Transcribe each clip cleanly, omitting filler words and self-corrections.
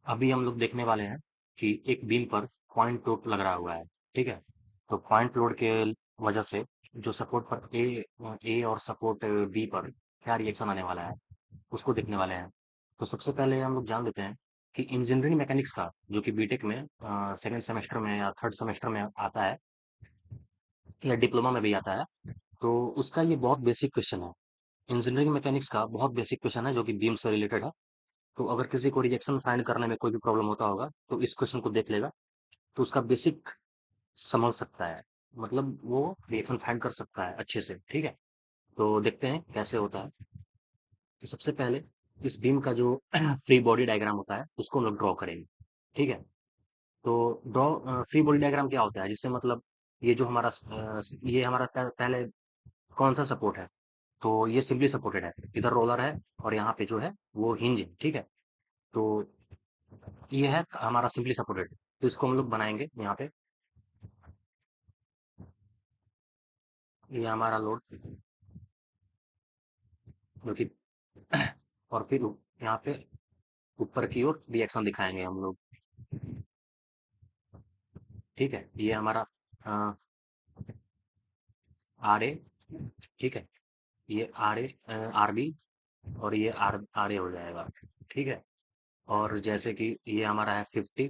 अभी हम लोग देखने वाले हैं कि एक बीम पर पॉइंट लोड लग रहा हुआ है। ठीक है। तो पॉइंट लोड के वजह से जो सपोर्ट पर ए और सपोर्ट बी पर क्या रिएक्शन आने वाला है उसको देखने वाले हैं। तो सबसे पहले हम लोग जान लेते हैं कि इंजीनियरिंग मैकेनिक्स का जो कि बीटेक में सेकेंड सेमेस्टर में या थर्ड सेमेस्टर में आता है या डिप्लोमा में भी आता है। तो उसका ये बहुत बेसिक क्वेश्चन है। इंजीनियरिंग मैकेनिक्स का बहुत बेसिक क्वेश्चन है जो कि बीम से रिलेटेड है। तो अगर किसी को रिएक्शन फाइंड करने में कोई भी प्रॉब्लम होता होगा तो इस क्वेश्चन को देख लेगा, तो उसका बेसिक समझ सकता है। मतलब वो रिएक्शन फाइंड कर सकता है अच्छे से। ठीक है। तो देखते हैं कैसे होता है। तो सबसे पहले इस बीम का जो फ्री बॉडी डायग्राम होता है उसको हम लोग ड्रॉ करेंगे। ठीक है। तो ड्रॉ फ्री बॉडी डायग्राम क्या होता है, जिससे मतलब ये जो हमारा ये हमारा पहले कौन सा सपोर्ट है। तो ये सिंपली सपोर्टेड है, इधर रोलर है और यहाँ पे जो है वो हिंज है। ठीक है। तो ये है हमारा सिंपली सपोर्टेड। तो इसको हम लोग बनाएंगे यहाँ पे। ये हमारा लोड जो कि और फिर यहाँ पे ऊपर की ओर रिएक्शन दिखाएंगे हम लोग। ठीक है। ये हमारा आर ए। ठीक है। ये आर ए आर बी और ये आर आर ए हो जाएगा। ठीक है। और जैसे कि ये हमारा है 50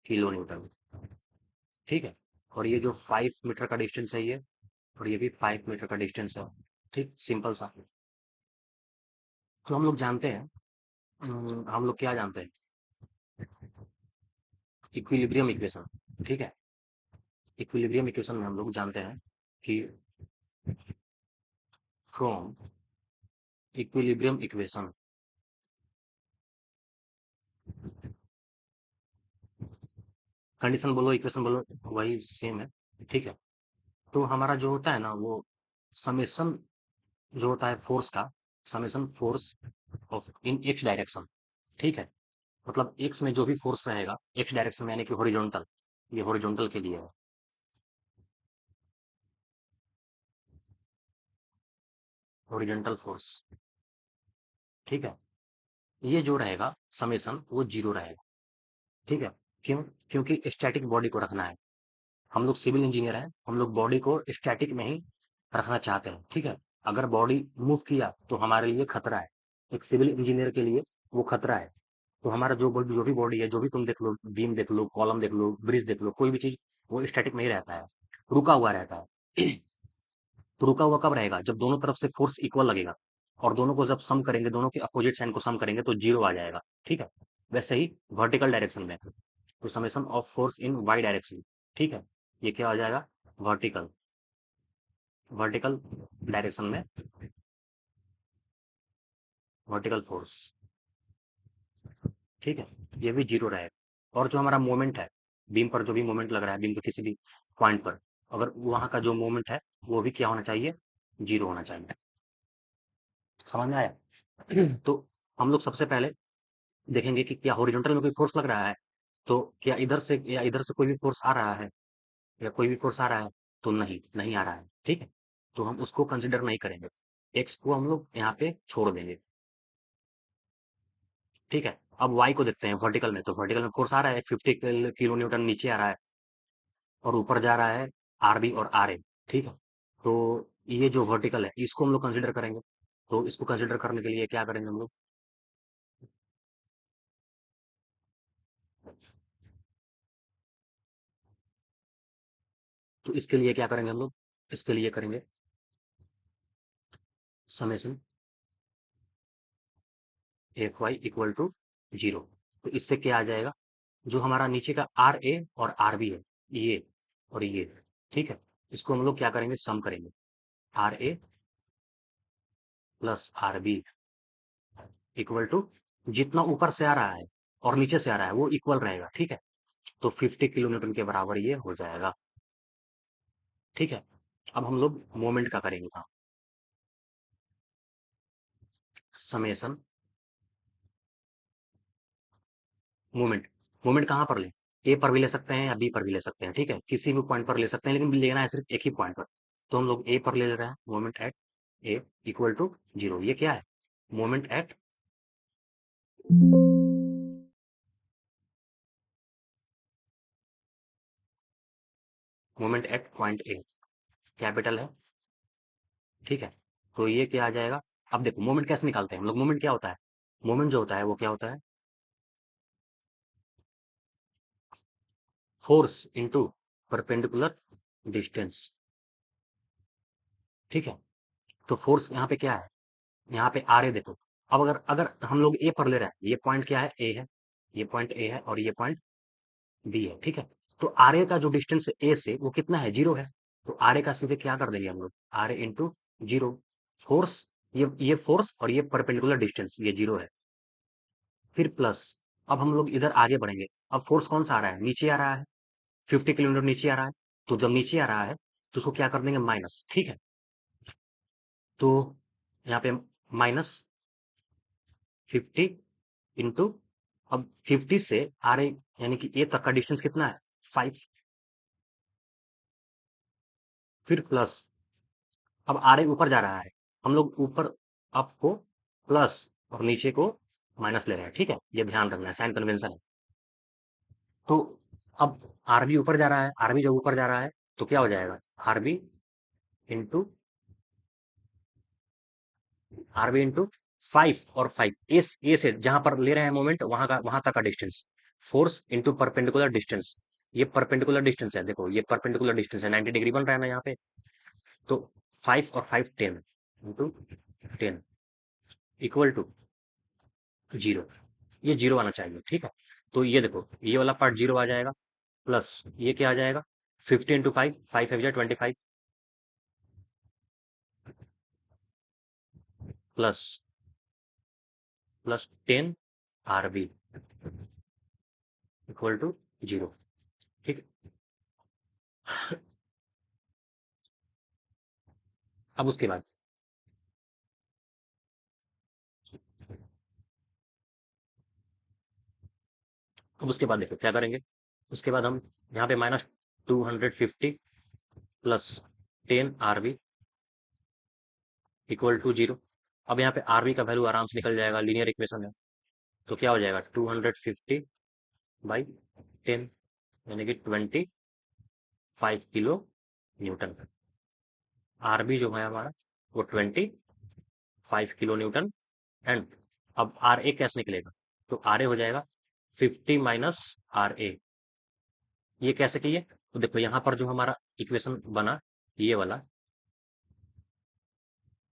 किलो न्यूटन। ठीक है। और ये जो 5 मीटर का डिस्टेंस है ये, और ये भी 5 मीटर का डिस्टेंस है। ठीक, सिंपल सा। तो हम लोग जानते हैं, हम लोग क्या जानते हैं, इक्विलिब्रियम इक्वेशन। ठीक है। इक्विलिब्रियम इक्वेशन में हम लोग जानते हैं कि फ्रॉम इक्विलिब्रियम इक्वेशन, कंडीशन बोलो इक्वेशन बोलो वही सेम है। ठीक है। तो हमारा जो होता है ना वो समेशन जो होता है फोर्स का, summation force of in x direction. ठीक है। मतलब एक्स में जो भी फोर्स रहेगा एक्स डायरेक्शन में, यानी कि हॉरिजॉन्टल, ये हॉरिजॉन्टल के लिए है। Horizontal force. ठीक है। ये जो रहेगा समेशन वो जीरो रहेगा। ठीक है। क्यों? क्योंकि स्टैटिक बॉडी को रखना है। हम लोग सिविल इंजीनियर हैं, हम लोग बॉडी को स्टैटिक में ही रखना चाहते हैं। ठीक है। अगर बॉडी मूव किया तो हमारे लिए खतरा है। एक सिविल इंजीनियर के लिए वो खतरा है। तो हमारा जो भी बॉडी है, जो भी तुम देख लो, बीम देख लो, कॉलम देख लो, ब्रिज देख लो, कोई भी चीज वो स्टैटिक में ही रहता है, रुका हुआ रहता है। तो रुका हुआ कब रहेगा? जब दोनों तरफ से फोर्स इक्वल लगेगा, और दोनों को जब सम करेंगे, दोनों के अपोजिट साइन को सम करेंगे तो जीरो आ जाएगा। ठीक है। वैसे ही वर्टिकल डायरेक्शन में, तो summation of force in Y direction. ठीक है। ये क्या हो जाएगा? वर्टिकल, वर्टिकल डायरेक्शन में वर्टिकल फोर्स। ठीक है। ये भी जीरो रहेगा। और जो हमारा मोमेंट है, बीम पर जो भी मोमेंट लग रहा है, बीम के किसी भी पॉइंट पर, अगर वहां का जो मोमेंट है वो भी क्या होना चाहिए? जीरो होना चाहिए। समझ में आया? तो हम लोग सबसे पहले देखेंगे कि क्या हॉरिजॉन्टल में कोई फोर्स लग रहा है। तो क्या इधर से या इधर से कोई भी फोर्स आ रहा है, या कोई भी फोर्स आ रहा है? तो नहीं, नहीं आ रहा है। ठीक है। तो हम उसको कंसिडर नहीं करेंगे, एक्स को हम लोग यहाँ पे छोड़ देंगे। ठीक है। अब वाई को देखते हैं वर्टिकल में। तो वर्टिकल में फोर्स आ रहा है 50 किलो न्यूटन नीचे आ रहा है, और ऊपर जा रहा है आर बी और आर ए। ठीक है। तो ये जो वर्टिकल है इसको हम लोग कंसिडर करेंगे। तो इसको कंसिडर करने के लिए क्या करेंगे हम लोग? तो इसके लिए क्या करेंगे हम लोग? इसके लिए करेंगे summation F Y equal to zero. तो इससे क्या आ जाएगा? जो हमारा नीचे का आर ए और आर बी है, ये और ये। ठीक है। इसको हम लोग क्या करेंगे? सम करेंगे। R A plus R B equal to, जितना ऊपर से आ रहा है और नीचे से आ रहा है वो इक्वल रहेगा। ठीक है। तो 50 किलो न्यूटन के बराबर ये हो जाएगा। ठीक है। अब हम लोग मोमेंट का करेंगे काम। Summation moment. मोमेंट कहाँ पर लें? ए पर भी ले सकते हैं या बी पर भी ले सकते हैं। ठीक है। किसी भी पॉइंट पर ले सकते हैं, लेकिन लेना है सिर्फ एक ही पॉइंट पर। तो हम लोग ए पर ले रहे हैं, moment at A equal to zero. ये क्या है? Moment at moment at point A capital है, ठीक है। तो ये क्या आ जाएगा? अब देखो मोमेंट कैसे निकालते हैं हम लोग, मोमेंट क्या होता है? मोमेंट जो होता है वो क्या होता है? फोर्स इंटू परपेंडिकुलर डिस्टेंस, ठीक है। तो फोर्स यहाँ पे क्या है? यहाँ पे आर ए देखो। अब अगर अगर हम लोग ए पर ले रहे हैं, ये पॉइंट क्या है? ए है, ये पॉइंट ए है और ये पॉइंट बी है, ठीक है। तो आर ए का जो डिस्टेंस ए से वो कितना है? 0 है। तो आर ए का सीधे क्या कर देंगे हम लोग? R A into 0। फोर्स, ये फोर्स और ये परपेंडिकुलर डिस्टेंस ये 0 है। फिर प्लस, अब हम लोग इधर आगे बढ़ेंगे। अब फोर्स कौन सा आ रहा है? नीचे आ रहा है, 50 किलोमीटर नीचे आ रहा है। तो जब नीचे आ रहा है तो उसको क्या कर देंगे? माइनस, ठीक है। तो यहाँ पे माइनस 50 इंटू, अब 50 से आर ए यानी कि ए तक का डिस्टेंस कितना है? 5। फिर प्लस, अब आर ए ऊपर जा रहा है, हम लोग ऊपर अप को प्लस और नीचे को माइनस ले रहे हैं, ठीक है। ये ध्यान रखना है, साइन कन्वेंशन है। तो अब आरबी ऊपर जा रहा है, आरबी जब ऊपर जा रहा है तो क्या हो जाएगा? आरबी इंटू, आरबी इंटू 5 और 5 ए से जहां पर ले रहे हैं मोमेंट वहां तक का distance, force into perpendicular distance. ये परपेंडिकुलर डिस्टेंस है, देखो ये परपेंडिकुलर डिस्टेंस है, 90 डिग्री बन रहा है ना यहाँ पे। तो 5 और 5 10 इंटू 10 इक्वल टू 0। ये 0 आना चाहिए, ठीक है। तो ये देखो ये वाला पार्ट 0 आ जाएगा, प्लस ये क्या आ जाएगा? 50 इंटू 5, 5 है 25, plus plus 10 R B equal to 0, ठीक है। अब उसके बाद, देखो क्या करेंगे। उसके बाद हम यहाँ पे minus 250 plus 10 R B equal to 0। अब यहाँ पे आरबी का वैल्यू आराम से निकल जाएगा, लीनियर इक्वेशन है। तो क्या हो जाएगा? 250/10 यानी कि 25 किलो न्यूटन। आरबी जो है हमारा वो 25 किलो न्यूटन। एंड अब आर ए कैसे निकलेगा? तो आर ए हो जाएगा 50 - RA। ये कैसे किए? तो देखो यहाँ पर जो हमारा इक्वेशन बना, ये वाला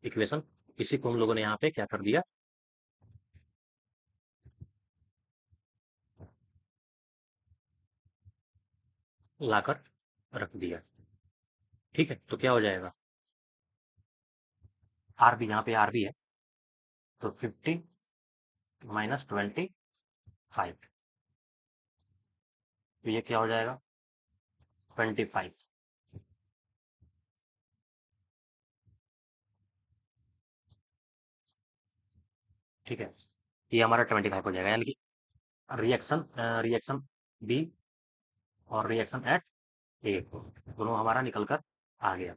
इक्वेशन, इसी को हम लोगों ने यहाँ पे क्या कर दिया? लाकर रख दिया, ठीक है। तो क्या हो जाएगा? आरबी, यहाँ पे आरबी है, तो 50 - 25, तो ये क्या हो जाएगा? 25, ठीक है। ये हमारा 25 हो जाएगा, यानी कि रिएक्शन रिएक्शन बी और रिएक्शन एट ए दोनों हमारा निकल कर आ गया।